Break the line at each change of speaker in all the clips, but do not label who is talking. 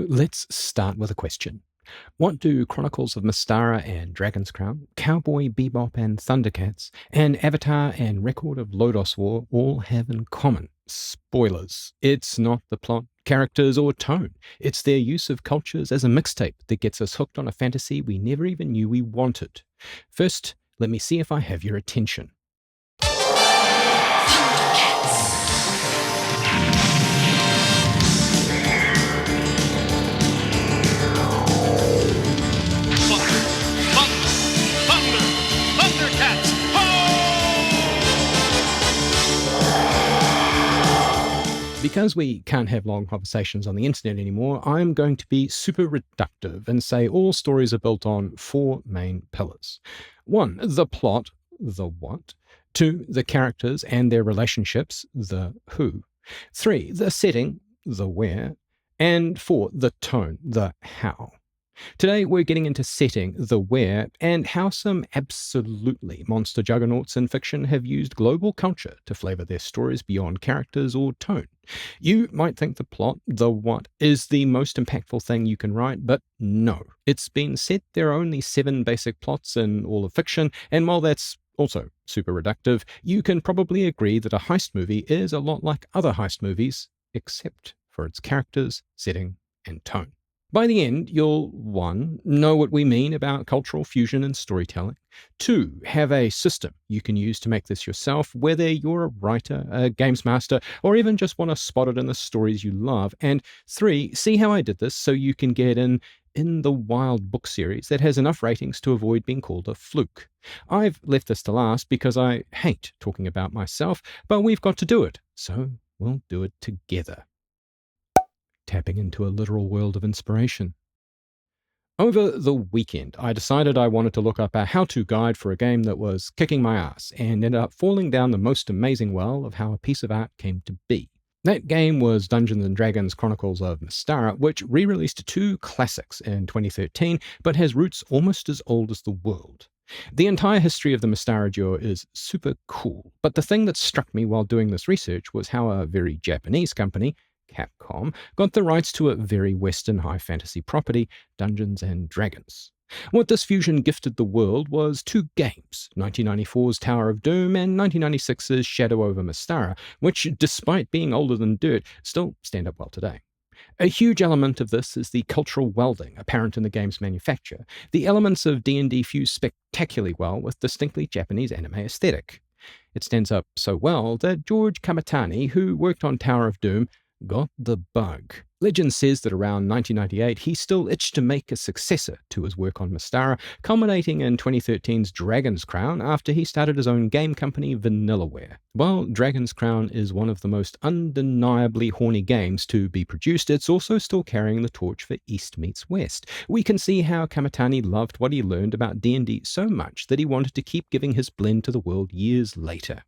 So let's start with a question. What do Chronicles of Mystara and Dragon's Crown, Cowboy Bebop and Thundercats, and Avatar and Record of Lodoss War all have in common? Spoilers. It's not the plot, characters, or tone. It's their use of cultures as a mixtape that gets us hooked on a fantasy we never even knew we wanted. First, let me see if I have your attention.
Thundercats!
Because we can't have long conversations on the internet anymore, I'm going to be super reductive and say all stories are built on four main pillars. 1, the plot, the what. 2, the characters and their relationships, the who. 3, the setting, the where. And 4, the tone, the how. Today we're getting into setting, the where, and how some absolutely monster juggernauts in fiction have used global culture to flavour their stories beyond characters or tone. You might think the plot, the what, is the most impactful thing you can write, but no. It's been said there are only 7 basic plots in all of fiction, and while that's also super reductive, you can probably agree that a heist movie is a lot like other heist movies, except for its characters, setting, and tone. By the end, you'll 1. Know what we mean about cultural fusion and storytelling. 2. Have a system you can use to make this yourself, whether you're a writer, a games master, or even just want to spot it in the stories you love. And 3. See how I did this so you can get in the Wild book series that has enough ratings to avoid being called a fluke. I've left this to last because I hate talking about myself, but we've got to do it, so we'll do it together. Tapping into a literal world of inspiration. Over the weekend, I decided I wanted to look up a how-to guide for a game that was kicking my ass and ended up falling down the most amazing well of how a piece of art came to be. That game was Dungeons & Dragons Chronicles of Mystara, which re-released 2 classics in 2013, but has roots almost as old as the world. The entire history of the Mystara duo is super cool, but the thing that struck me while doing this research was how a very Japanese company, Capcom, got the rights to a very Western high fantasy property, Dungeons & Dragons. What this fusion gifted the world was 2 games, 1994's Tower of Doom and 1996's Shadow over Mystara, which, despite being older than dirt, still stand up well today. A huge element of this is the cultural welding apparent in the game's manufacture. The elements of D&D fuse spectacularly well with distinctly Japanese anime aesthetic. It stands up so well that George Kamitani, who worked on Tower of Doom, got the bug. Legend says that around 1998 he still itched to make a successor to his work on Mystara, culminating in 2013's Dragon's Crown after he started his own game company Vanillaware. While Dragon's Crown is one of the most undeniably horny games to be produced, it's also still carrying the torch for East meets West. We can see how Kamitani loved what he learned about D&D so much that he wanted to keep giving his blend to the world years later.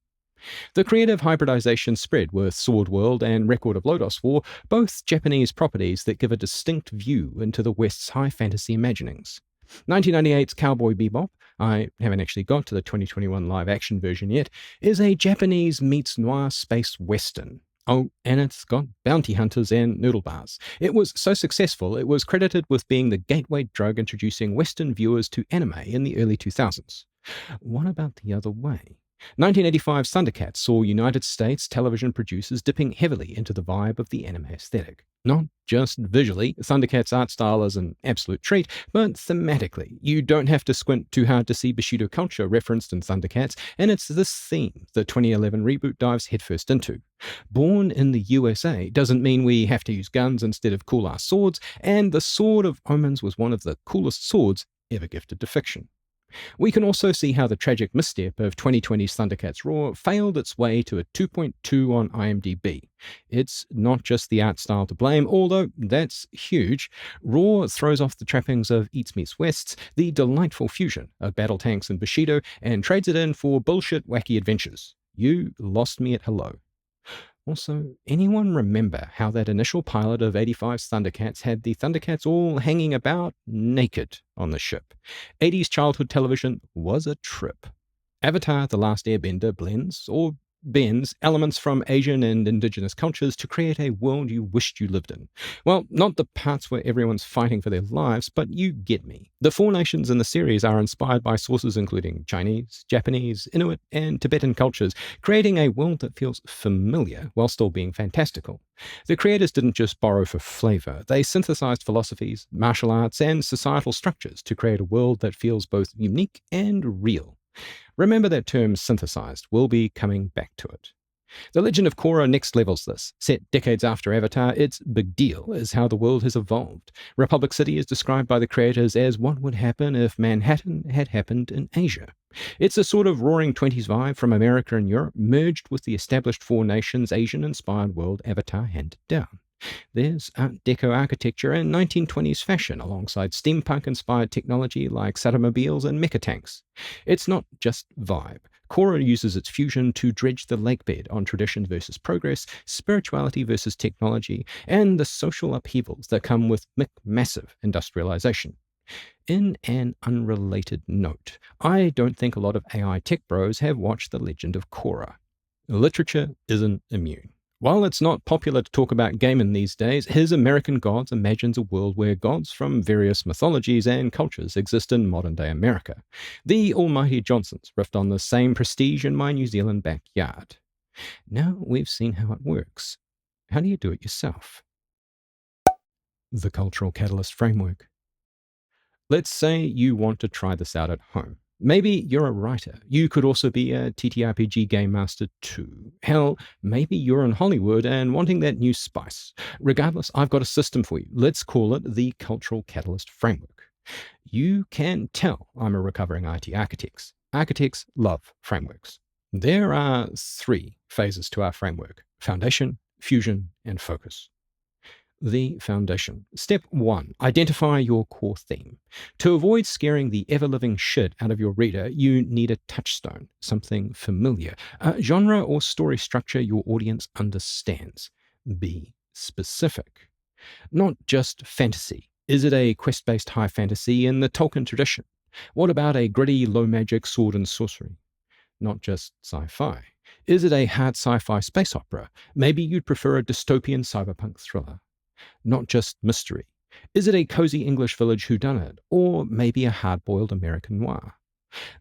The creative hybridization spread with Sword World and Record of Lodoss War, both Japanese properties that give a distinct view into the West's high fantasy imaginings. 1998's Cowboy Bebop, I haven't actually got to the 2021 live-action version yet, is a Japanese meets noir space western. Oh, and it's got bounty hunters and noodle bars. It was so successful, it was credited with being the gateway drug introducing Western viewers to anime in the early 2000s. What about the other way? 1985's Thundercats saw United States television producers dipping heavily into the vibe of the anime aesthetic. Not just visually, Thundercats' art style is an absolute treat, but thematically, you don't have to squint too hard to see Bushido culture referenced in Thundercats, and it's this theme the 2011 reboot dives headfirst into. Born in the USA doesn't mean we have to use guns instead of cool-ass swords, and the Sword of Omens was one of the coolest swords ever gifted to fiction. We can also see how the tragic misstep of 2020's Thundercats Raw failed its way to a 2.2 on IMDb. It's not just the art style to blame, although that's huge. Raw throws off the trappings of East meets West's, the delightful fusion of battle tanks and Bushido, and trades it in for bullshit wacky adventures. You lost me at hello. Also, anyone remember how that initial pilot of 85's Thundercats had the Thundercats all hanging about naked on the ship? 80s childhood television was a trip. Avatar: The Last Airbender blends, or blends elements from Asian and indigenous cultures to create a world you wished you lived in. Well, not the parts where everyone's fighting for their lives, but you get me. The 4 nations in the series are inspired by sources including Chinese, Japanese, Inuit, and Tibetan cultures, creating a world that feels familiar while still being fantastical. The creators didn't just borrow for flavor, they synthesized philosophies, martial arts, and societal structures to create a world that feels both unique and real. Remember that term synthesized, we'll be coming back to it. The Legend of Korra next levels this. Set decades after Avatar, its big deal is how the world has evolved. Republic City is described by the creators as what would happen if Manhattan had happened in Asia. It's a sort of roaring 20s vibe from America and Europe, merged with the established 4 nations Asian-inspired world Avatar handed down. There's Art Deco architecture and 1920s fashion alongside steampunk-inspired technology like automobiles and mecha tanks. It's not just vibe. Korra uses its fusion to dredge the lakebed on tradition versus progress, spirituality versus technology, and the social upheavals that come with massive industrialization. In an unrelated note, I don't think a lot of AI tech bros have watched The Legend of Korra. Literature isn't immune. While it's not popular to talk about gaming these days, His American Gods imagines a world where gods from various mythologies and cultures exist in modern-day America. The almighty Johnsons riffed on the same prestige in my New Zealand backyard. Now we've seen how it works. How do you do it yourself? The Cultural Catalyst Framework. Let's say you want to try this out at home. Maybe you're a writer. You could also be a TTRPG game master too. Hell, maybe you're in Hollywood and wanting that new spice. Regardless, I've got a system for you. Let's call it the Cultural Catalyst Framework. You can tell I'm a recovering IT architect. Architects love frameworks. There are 3 phases to our framework: foundation, fusion, and focus. The foundation. Step 1. Identify your core theme. To avoid scaring the ever-living shit out of your reader, you need a touchstone, something familiar, a genre or story structure your audience understands. Be specific. Not just fantasy. Is it a quest-based high fantasy in the Tolkien tradition? What about a gritty, low-magic sword and sorcery? Not just sci-fi. Is it a hard sci-fi space opera? Maybe you'd prefer a dystopian cyberpunk thriller. Not just mystery. Is it a cozy English village whodunit, or maybe a hard-boiled American noir?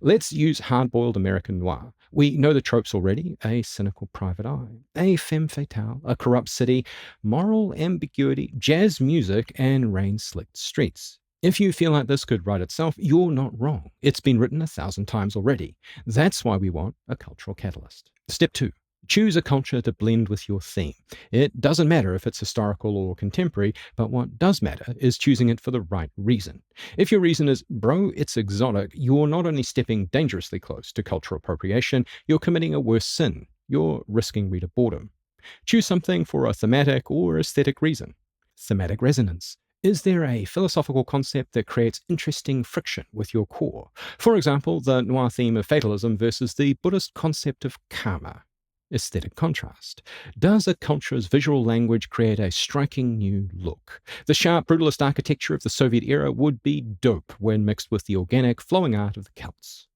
Let's use hard-boiled American noir. We know the tropes already: a cynical private eye, a femme fatale, a corrupt city, moral ambiguity, jazz music, and rain-slicked streets. If you feel like this could write itself, you're not wrong. It's been written 1,000 times already. That's why we want a cultural catalyst. Step 2. Choose a culture to blend with your theme. It doesn't matter if it's historical or contemporary, but what does matter is choosing it for the right reason. If your reason is, bro, it's exotic, you're not only stepping dangerously close to cultural appropriation, you're committing a worse sin. You're risking reader boredom. Choose something for a thematic or aesthetic reason. Thematic resonance. Is there a philosophical concept that creates interesting friction with your core? For example, the noir theme of fatalism versus the Buddhist concept of karma. Aesthetic contrast. Does a culture's visual language create a striking new look? The sharp, brutalist architecture of the Soviet era would be dope when mixed with the organic, flowing art of the Celts.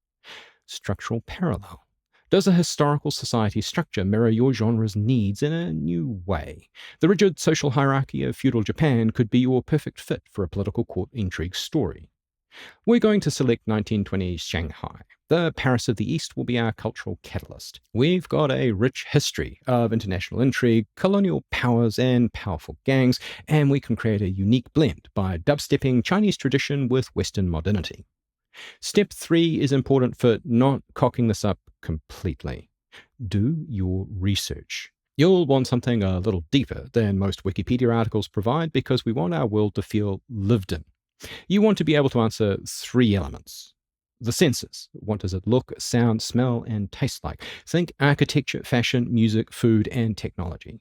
Structural parallel. Does a historical society structure mirror your genre's needs in a new way? The rigid social hierarchy of feudal Japan could be your perfect fit for a political court intrigue story. We're going to select 1920s Shanghai. The Paris of the East will be our cultural catalyst. We've got a rich history of international intrigue, colonial powers, and powerful gangs, and we can create a unique blend by dubstepping Chinese tradition with Western modernity. Step 3 is important for not cocking this up completely. Do your research. You'll want something a little deeper than most Wikipedia articles provide because we want our world to feel lived in. You want to be able to answer 3 elements. The senses. What does it look, sound, smell, and taste like? Think architecture, fashion, music, food, and technology.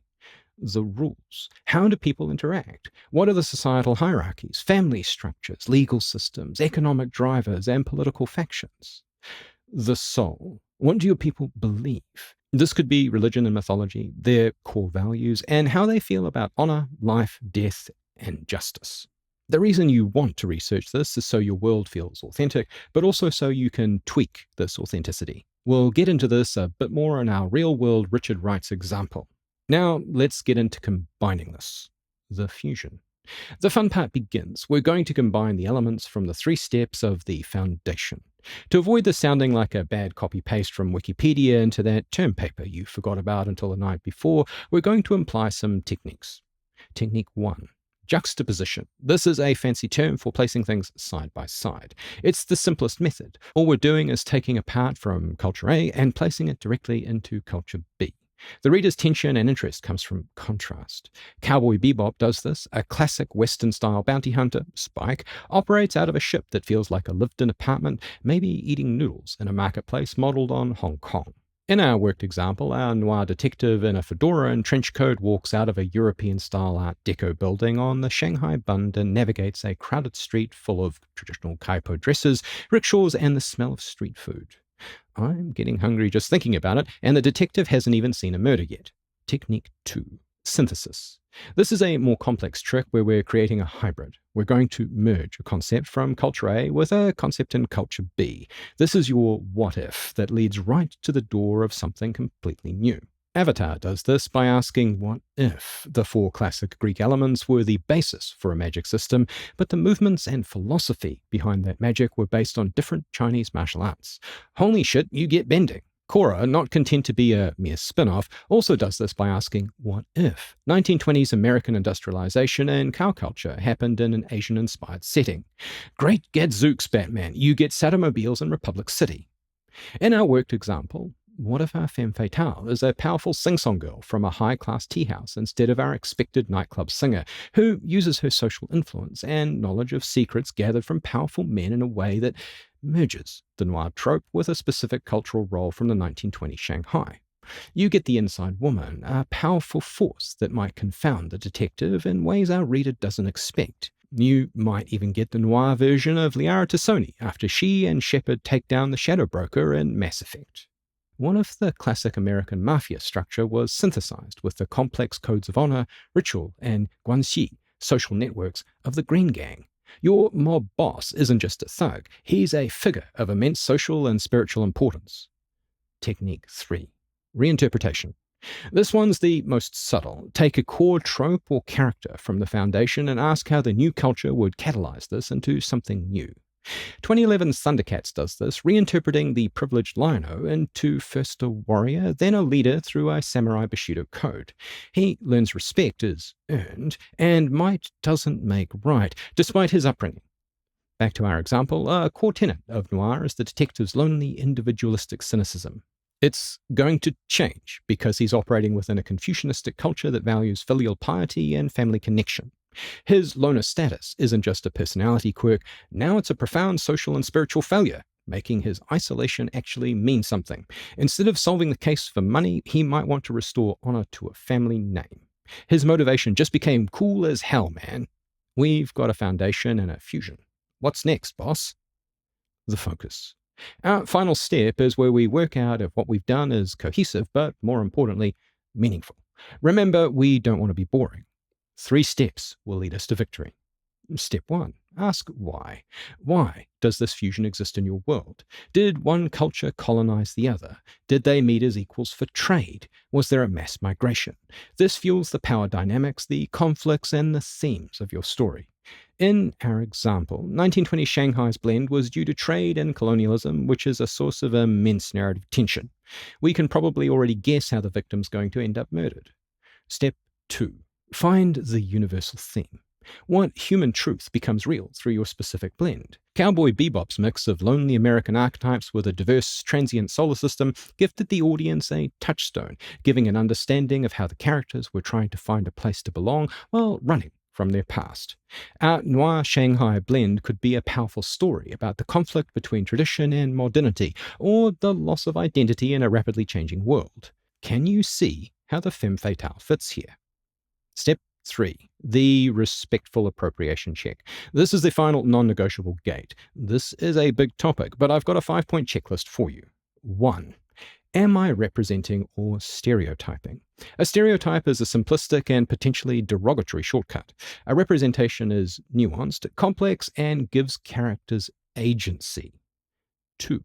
The rules. How do people interact? What are the societal hierarchies, family structures, legal systems, economic drivers, and political factions? The soul. What do your people believe? This could be religion and mythology, their core values, and how they feel about honor, life, death, and justice. The reason you want to research this is so your world feels authentic, but also so you can tweak this authenticity. We'll get into this a bit more in our real-world Richard Wright's example. Now, let's get into combining this. The fusion. The fun part begins. We're going to combine the elements from the 3 steps of the foundation. To avoid this sounding like a bad copy-paste from Wikipedia into that term paper you forgot about until the night before, we're going to apply some techniques. Technique 1. Juxtaposition. This is a fancy term for placing things side by side. It's the simplest method. All we're doing is taking a part from culture A and placing it directly into culture B. The reader's tension and interest comes from contrast. Cowboy Bebop does this. A classic Western-style bounty hunter, Spike, operates out of a ship that feels like a lived-in apartment, maybe eating noodles in a marketplace modelled on Hong Kong. In our worked example, our noir detective in a fedora and trench coat walks out of a European-style Art Deco building on the Shanghai Bund and navigates a crowded street full of traditional kaipo dresses, rickshaws, and the smell of street food. I'm getting hungry just thinking about it, and the detective hasn't even seen a murder yet. Technique 2. Synthesis. This is a more complex trick where we're creating a hybrid. We're going to merge a concept from culture A with a concept in culture B. This is your what if that leads right to the door of something completely new. Avatar does this by asking what if the 4 classic Greek elements were the basis for a magic system, but the movements and philosophy behind that magic were based on different Chinese martial arts. Holy shit, you get bending. Korra, not content to be a mere spin-off, also does this by asking, what if 1920s American industrialization and cow culture happened in an Asian-inspired setting? Great gadzooks, Batman, you get Satomobiles in Republic City. In our worked example, what if our femme fatale is a powerful sing-song girl from a high-class tea house instead of our expected nightclub singer, who uses her social influence and knowledge of secrets gathered from powerful men in a way that merges the noir trope with a specific cultural role from the 1920s Shanghai? You get the inside woman, a powerful force that might confound the detective in ways our reader doesn't expect. You might even get the noir version of Liara Tassoni after she and Shepard take down the Shadow Broker in Mass Effect. What if the classic American mafia structure was synthesized with the complex codes of honor, ritual, and guanxi, social networks of the Green Gang? Your mob boss isn't just a thug, he's a figure of immense social and spiritual importance. Technique 3. Reinterpretation. This one's the most subtle. Take a core trope or character from the foundation and ask how the new culture would catalyze this into something new. 2011's Thundercats does this, reinterpreting the privileged Lion-O into first a warrior, then a leader through a samurai Bushido code. He learns respect is earned, and might doesn't make right, despite his upbringing. Back to our example, a core tenet of noir is the detective's lonely individualistic cynicism. It's going to change because he's operating within a Confucianistic culture that values filial piety and family connection. His loner status isn't just a personality quirk, now it's a profound social and spiritual failure, making his isolation actually mean something. Instead of solving the case for money, he might want to restore honor to a family name. His motivation just became cool as hell, man. We've got a foundation and a fusion. What's next, boss? The focus. Our final step is where we work out if what we've done is cohesive, but more importantly, meaningful. Remember, we don't want to be boring. 3 steps will lead us to victory. Step 1. Ask why. Why does this fusion exist in your world? Did one culture colonize the other? Did they meet as equals for trade? Was there a mass migration? This fuels the power dynamics, the conflicts, and the themes of your story. In our example, 1920 Shanghai's blend was due to trade and colonialism, which is a source of immense narrative tension. We can probably already guess how the victim's going to end up murdered. Step 2. Find the universal theme. What human truth becomes real through your specific blend? Cowboy Bebop's mix of lonely American archetypes with a diverse, transient solar system gifted the audience a touchstone, giving an understanding of how the characters were trying to find a place to belong while running from their past. Our noir Shanghai blend could be a powerful story about the conflict between tradition and modernity, or the loss of identity in a rapidly changing world. Can you see how the femme fatale fits here? Step 3. The respectful appropriation check. This is the final non-negotiable gate. This is a big topic, but I've got a 5-point checklist for you. 1. Am I representing or stereotyping? A stereotype is a simplistic and potentially derogatory shortcut. A representation is nuanced, complex, and gives characters agency. 2.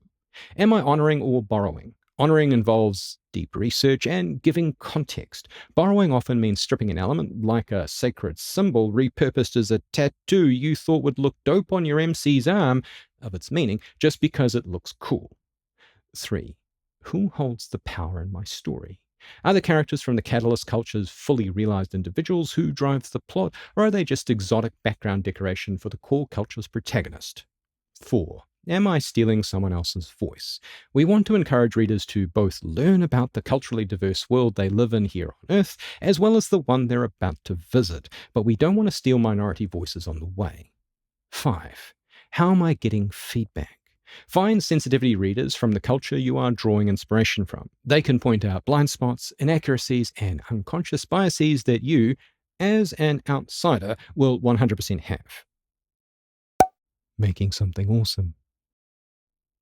Am I honoring or borrowing? Honoring involves deep research and giving context. Borrowing often means stripping an element, like a sacred symbol repurposed as a tattoo you thought would look dope on your MC's arm, of its meaning just because it looks cool. 3. Who holds the power in my story? Are the characters from the Catalyst cultures fully realized individuals who drive the plot, or are they just exotic background decoration for the core culture's protagonist? 4. Am I stealing someone else's voice? We want to encourage readers to both learn about the culturally diverse world they live in here on Earth, as well as the one they're about to visit, but we don't want to steal minority voices on the way. 5. How am I getting feedback? Find sensitivity readers from the culture you are drawing inspiration from. They can point out blind spots, inaccuracies, and unconscious biases that you, as an outsider, will 100% have. Making something awesome.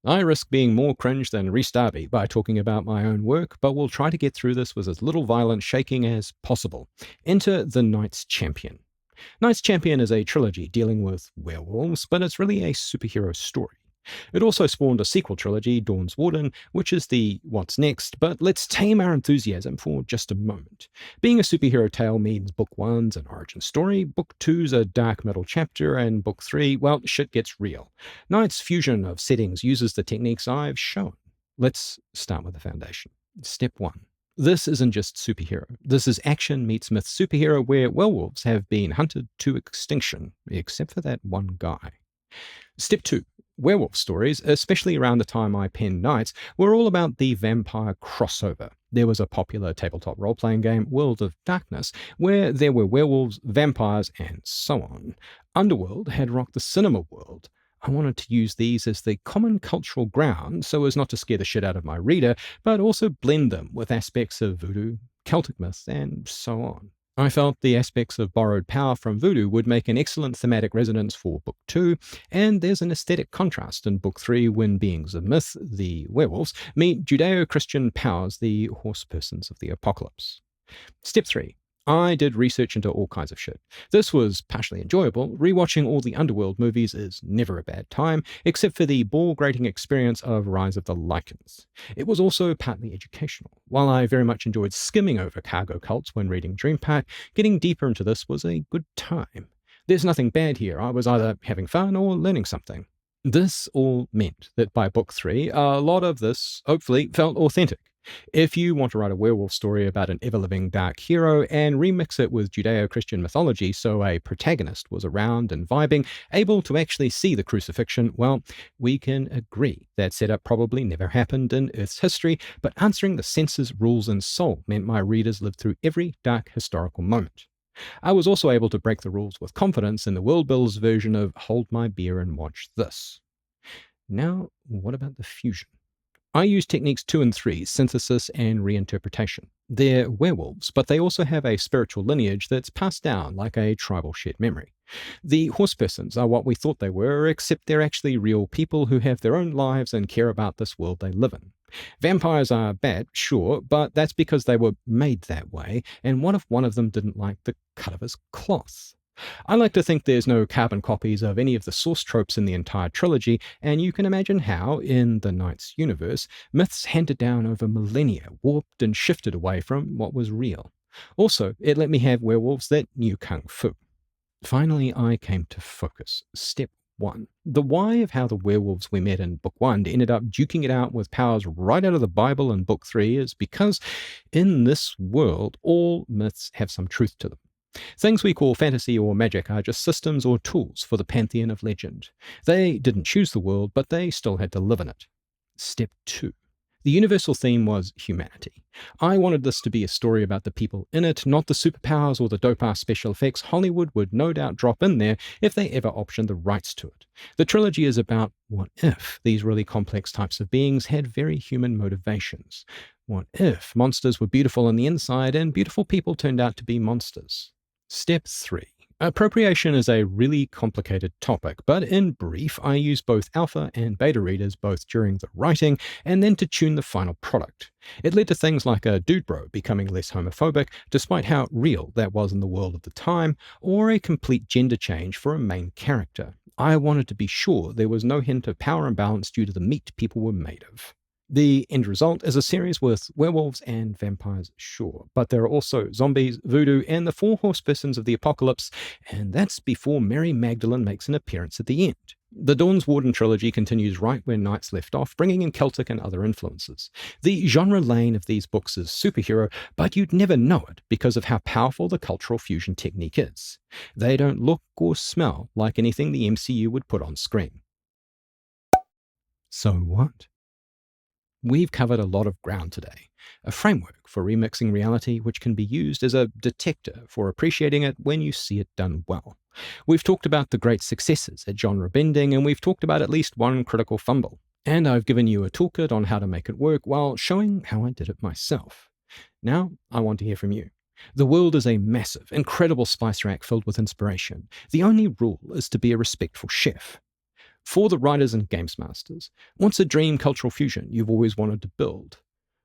I risk being more cringe than Rhys Darby by talking about my own work, but will try to get through this with as little violent shaking as possible. Enter The Knight's Champion. Knight's Champion is a trilogy dealing with werewolves, but it's really a superhero story. It also spawned a sequel trilogy, Dawn's Warden, which is the what's next, but let's tame our enthusiasm for just a moment. Being a superhero tale means book 1's an origin story, book 2's a dark middle chapter, and book 3, well, shit gets real. Knight's fusion of settings uses the techniques I've shown. Let's start with the foundation. Step 1. This isn't just superhero. This is action meets myth superhero where werewolves have been hunted to extinction, except for that one guy. Step 2. Werewolf stories, especially around the time I penned Knights, were all about the vampire crossover. There was a popular tabletop role-playing game, World of Darkness, where there were werewolves, vampires, and so on. Underworld had rocked the cinema world. I wanted to use these as the common cultural ground so as not to scare the shit out of my reader, but also blend them with aspects of voodoo, Celtic myth, and so on. I felt the aspects of borrowed power from voodoo would make an excellent thematic resonance for Book 2, and there's an aesthetic contrast in Book 3 when beings of myth, the werewolves, meet Judeo-Christian powers, the horsepersons of the apocalypse. Step 3. I did research into all kinds of shit. This was partially enjoyable. Rewatching all the Underworld movies is never a bad time, except for the ball-grating experience of Rise of the Lycans. It was also partly educational. While I very much enjoyed skimming over cargo cults when reading Dream Park, getting deeper into this was a good time. There's nothing bad here. I was either having fun or learning something. This all meant that by Book 3, a lot of this, hopefully, felt authentic. If you want to write a werewolf story about an ever-living dark hero and remix it with Judeo-Christian mythology so a protagonist was around and vibing, able to actually see the crucifixion, well, we can agree that setup probably never happened in Earth's history, but answering the senses, rules, and soul meant my readers lived through every dark historical moment. I was also able to break the rules with confidence in the world builder's version of hold my beer and watch this. Now, what about the fusion? I use techniques 2 and 3, synthesis and reinterpretation. They're werewolves, but they also have a spiritual lineage that's passed down like a tribal shared memory. The horsepersons are what we thought they were, except they're actually real people who have their own lives and care about this world they live in. Vampires are bad, sure, but that's because they were made that way, and what if one of them didn't like the cut of his cloth? I like to think there's no carbon copies of any of the source tropes in the entire trilogy, and you can imagine how, in the Knight's universe, myths handed down over millennia warped and shifted away from what was real. Also, it let me have werewolves that knew kung fu. Finally, I came to focus. Step 1. The why of how the werewolves we met in Book 1 ended up duking it out with powers right out of the Bible in Book 3 is because, in this world, all myths have some truth to them. Things we call fantasy or magic are just systems or tools for the pantheon of legend. They didn't choose the world, but they still had to live in it. Step 2. The universal theme was humanity. I wanted this to be a story about the people in it, not the superpowers or the dope-ass special effects Hollywood would no doubt drop in there if they ever optioned the rights to it. The trilogy is about what if these really complex types of beings had very human motivations. What if monsters were beautiful on the inside and beautiful people turned out to be monsters? Step 3. Appropriation is a really complicated topic, but in brief, I use both alpha and beta readers both during the writing and then to tune the final product. It led to things like a dude bro becoming less homophobic, despite how real that was in the world of the time, or a complete gender change for a main character. I wanted to be sure there was no hint of power imbalance due to the meat people were made of. The end result is a series with werewolves and vampires, sure, but there are also zombies, voodoo, and the four horsepersons of the apocalypse, and that's before Mary Magdalene makes an appearance at the end. The Dawn's Warden trilogy continues right where Knights left off, bringing in Celtic and other influences. The genre lane of these books is superhero, but you'd never know it because of how powerful the cultural fusion technique is. They don't look or smell like anything the MCU would put on screen. So what? We've covered a lot of ground today. A framework for remixing reality which can be used as a detector for appreciating it when you see it done well. We've talked about the great successes at genre bending, and we've talked about at least one critical fumble. And I've given you a toolkit on how to make it work while showing how I did it myself. Now, I want to hear from you. The world is a massive, incredible spice rack filled with inspiration. The only rule is to be a respectful chef. For the writers and games masters, what's a dream cultural fusion you've always wanted to build?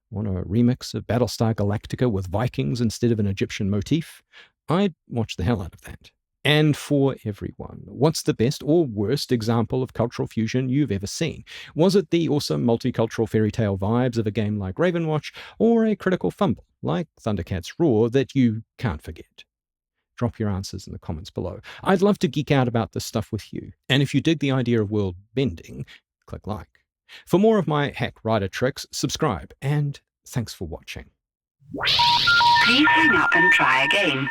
Want a remix of Battlestar Galactica with Vikings instead of an Egyptian motif? I'd watch the hell out of that. And for everyone, what's the best or worst example of cultural fusion you've ever seen? Was it the awesome multicultural fairy tale vibes of a game like Ravenwatch, or a critical fumble like Thundercats Roar that you can't forget? Drop your answers in the comments below. I'd love to geek out about this stuff with you. And if you dig the idea of world bending, click like. For more of my hack writer tricks, subscribe, and thanks for watching.
Please hang up and try again.